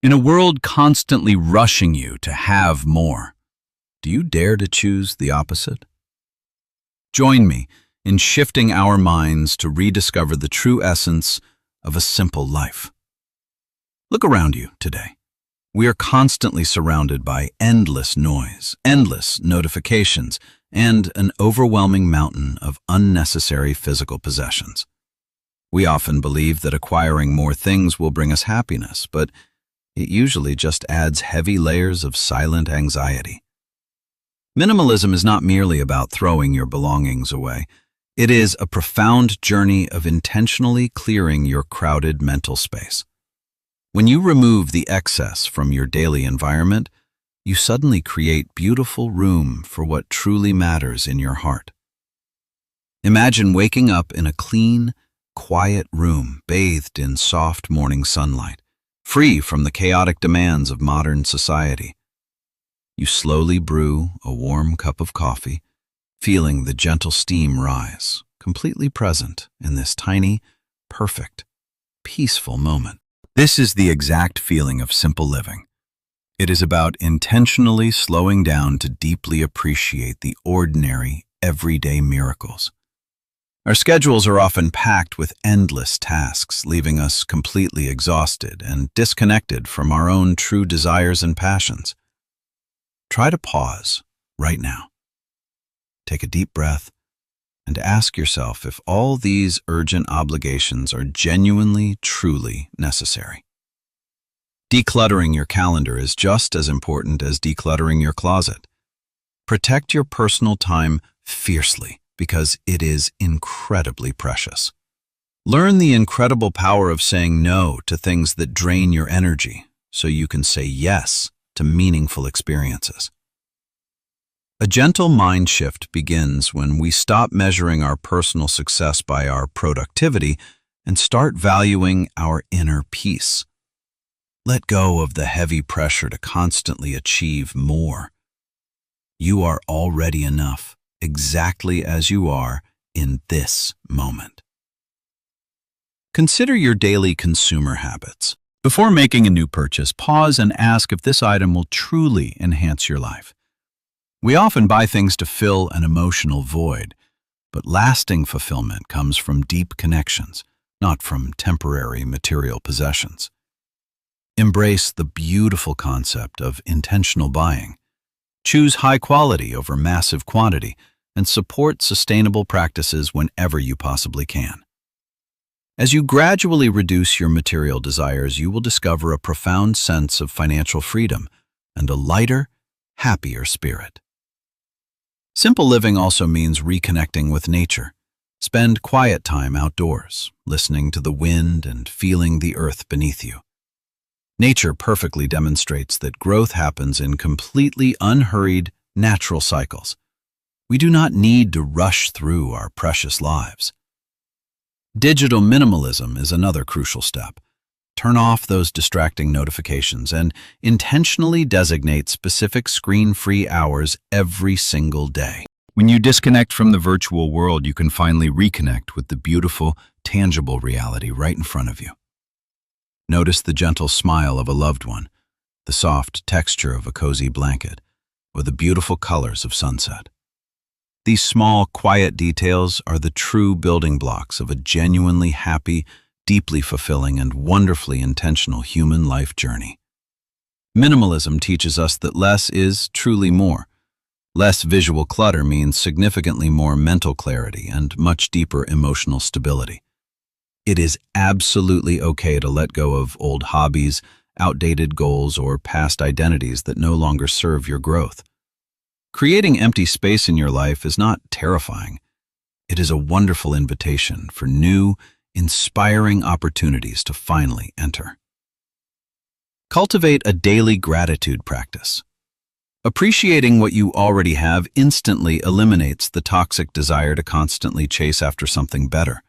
In a world constantly rushing you to have more, do you dare to choose the opposite? Join me in shifting our minds to rediscover the true essence of a simple life. Look around you today. We are constantly surrounded by endless noise, endless notifications, and an overwhelming mountain of unnecessary physical possessions. We often believe that acquiring more things will bring us happiness, but it usually just adds heavy layers of silent anxiety. Minimalism is not merely about throwing your belongings away. It is a profound journey of intentionally clearing your crowded mental space. When you remove the excess from your daily environment, you suddenly create beautiful room for what truly matters in your heart. Imagine waking up in a clean, quiet room bathed in soft morning sunlight, free from the chaotic demands of modern society. You slowly brew a warm cup of coffee, feeling the gentle steam rise, completely present in this tiny, perfect, peaceful moment. This is the exact feeling of simple living. It is about intentionally slowing down to deeply appreciate the ordinary, everyday miracles. Our schedules are often packed with endless tasks, leaving us completely exhausted and disconnected from our own true desires and passions. Try to pause right now. Take a deep breath and ask yourself if all these urgent obligations are genuinely, truly necessary. Decluttering your calendar is just as important as decluttering your closet. Protect your personal time fiercely because it is incredibly precious. Learn the incredible power of saying no to things that drain your energy so you can say yes to meaningful experiences. A gentle mind shift begins when we stop measuring our personal success by our productivity and start valuing our inner peace. Let go of the heavy pressure to constantly achieve more. You are already enough, exactly as you are in this moment. Consider your daily consumer habits. Before making a new purchase, pause and ask if this item will truly enhance your life. We often buy things to fill an emotional void, but lasting fulfillment comes from deep connections, not from temporary material possessions. Embrace the beautiful concept of intentional buying. Choose high quality over massive quantity and support sustainable practices whenever you possibly can. As you gradually reduce your material desires, you will discover a profound sense of financial freedom and a lighter, happier spirit. Simple living also means reconnecting with nature. Spend quiet time outdoors, listening to the wind and feeling the earth beneath you. Nature perfectly demonstrates that growth happens in completely unhurried, natural cycles. We do not need to rush through our precious lives. Digital minimalism is another crucial step. Turn off those distracting notifications and intentionally designate specific screen-free hours every single day. When you disconnect from the virtual world, you can finally reconnect with the beautiful, tangible reality right in front of you. Notice the gentle smile of a loved one, the soft texture of a cozy blanket, or the beautiful colors of sunset. These small, quiet details are the true building blocks of a genuinely happy, deeply fulfilling, and wonderfully intentional human life journey. Minimalism teaches us that less is truly more. Less visual clutter means significantly more mental clarity and much deeper emotional stability. It is absolutely okay to let go of old hobbies, outdated goals, or past identities that no longer serve your growth. Creating empty space in your life is not terrifying. It is a wonderful invitation for new, inspiring opportunities to finally enter. Cultivate a daily gratitude practice. Appreciating what you already have instantly eliminates the toxic desire to constantly chase after something better.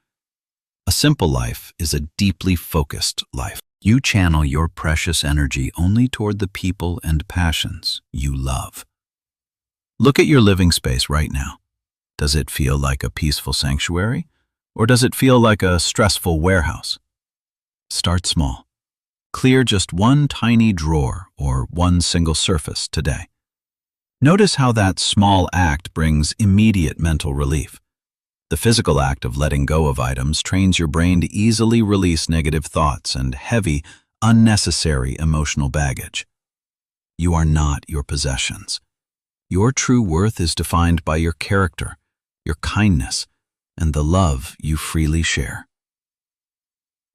A simple life is a deeply focused life. You channel your precious energy only toward the people and passions you love. Look at your living space right now. Does it feel like a peaceful sanctuary? Or does it feel like a stressful warehouse? Start small. Clear just one tiny drawer or one single surface today. Notice how that small act brings immediate mental relief. The physical act of letting go of items trains your brain to easily release negative thoughts and heavy, unnecessary emotional baggage. You are not your possessions. Your true worth is defined by your character, your kindness, and the love you freely share.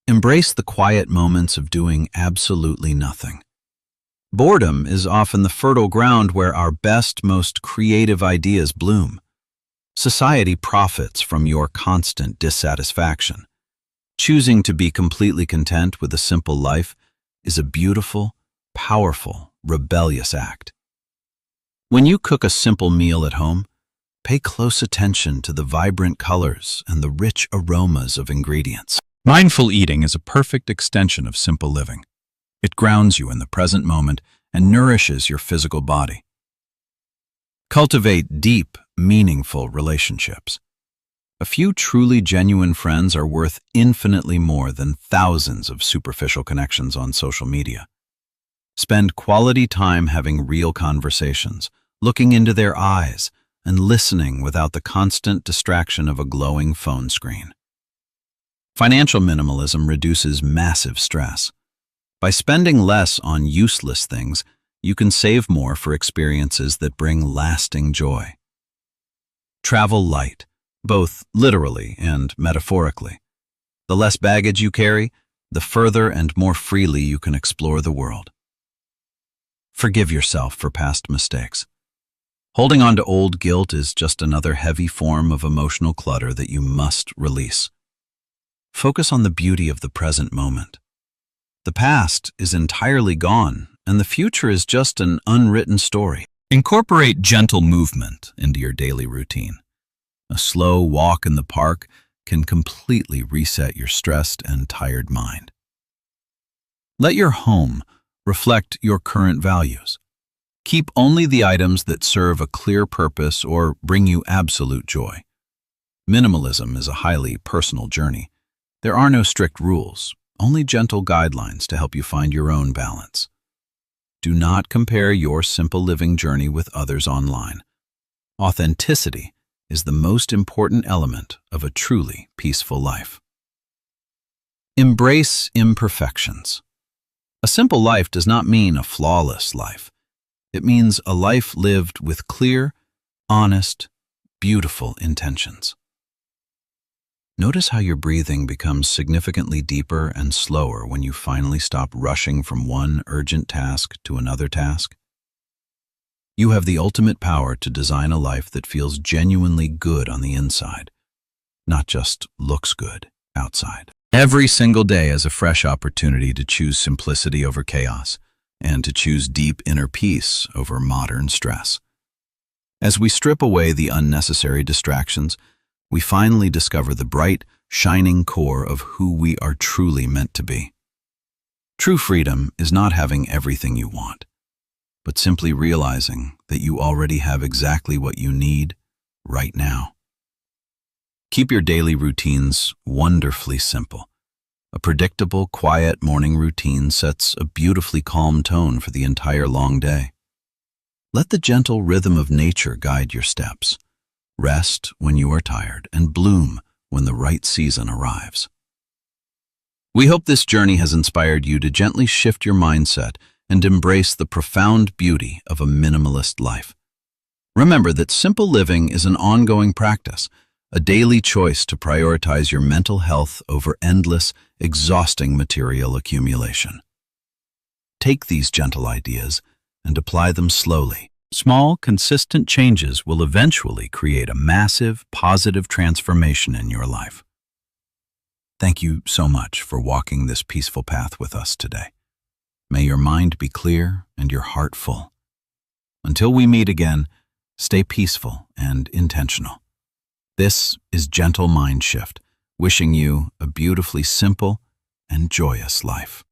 Embrace the quiet moments of doing absolutely nothing. Boredom is often the fertile ground where our best, most creative ideas bloom. Society profits from your constant dissatisfaction. Choosing to be completely content with a simple life is a beautiful, powerful, rebellious act. When you cook a simple meal at home, pay close attention to the vibrant colors and the rich aromas of ingredients. Mindful eating is a perfect extension of simple living. It grounds you in the present moment and nourishes your physical body. Cultivate deep, meaningful relationships. A few truly genuine friends are worth infinitely more than thousands of superficial connections on social media. Spend quality time having real conversations, looking into their eyes, and listening without the constant distraction of a glowing phone screen. Financial minimalism reduces massive stress. By spending less on useless things, you can save more for experiences that bring lasting joy. Travel light, both literally and metaphorically. The less baggage you carry, the further and more freely you can explore the world. Forgive yourself for past mistakes. Holding on to old guilt is just another heavy form of emotional clutter that you must release. Focus on the beauty of the present moment. The past is entirely gone, and the future is just an unwritten story. Incorporate gentle movement into your daily routine. A slow walk in the park can completely reset your stressed and tired mind. Let your home reflect your current values. Keep only the items that serve a clear purpose or bring you absolute joy. Minimalism is a highly personal journey. There are no strict rules, only gentle guidelines to help you find your own balance. Do not compare your simple living journey with others online. Authenticity is the most important element of a truly peaceful life. Embrace imperfections. A simple life does not mean a flawless life. It means a life lived with clear, honest, beautiful intentions. Notice how your breathing becomes significantly deeper and slower when you finally stop rushing from one urgent task to another task. You have the ultimate power to design a life that feels genuinely good on the inside, not just looks good outside. Every single day is a fresh opportunity to choose simplicity over chaos and to choose deep inner peace over modern stress. As we strip away the unnecessary distractions, we finally discover the bright, shining core of who we are truly meant to be. True freedom is not having everything you want, but simply realizing that you already have exactly what you need right now. Keep your daily routines wonderfully simple. A predictable, quiet morning routine sets a beautifully calm tone for the entire long day. Let the gentle rhythm of nature guide your steps. Rest when you are tired and bloom when the right season arrives. We hope this journey has inspired you to gently shift your mindset and embrace the profound beauty of a minimalist life. Remember that simple living is an ongoing practice, a daily choice to prioritize your mental health over endless, exhausting material accumulation. Take these gentle ideas and apply them slowly. Small, consistent changes will eventually create a massive, positive transformation in your life. Thank you so much for walking this peaceful path with us today. May your mind be clear and your heart full. Until we meet again, stay peaceful and intentional. This is Gentle Mind Shift, wishing you a beautifully simple and joyous life.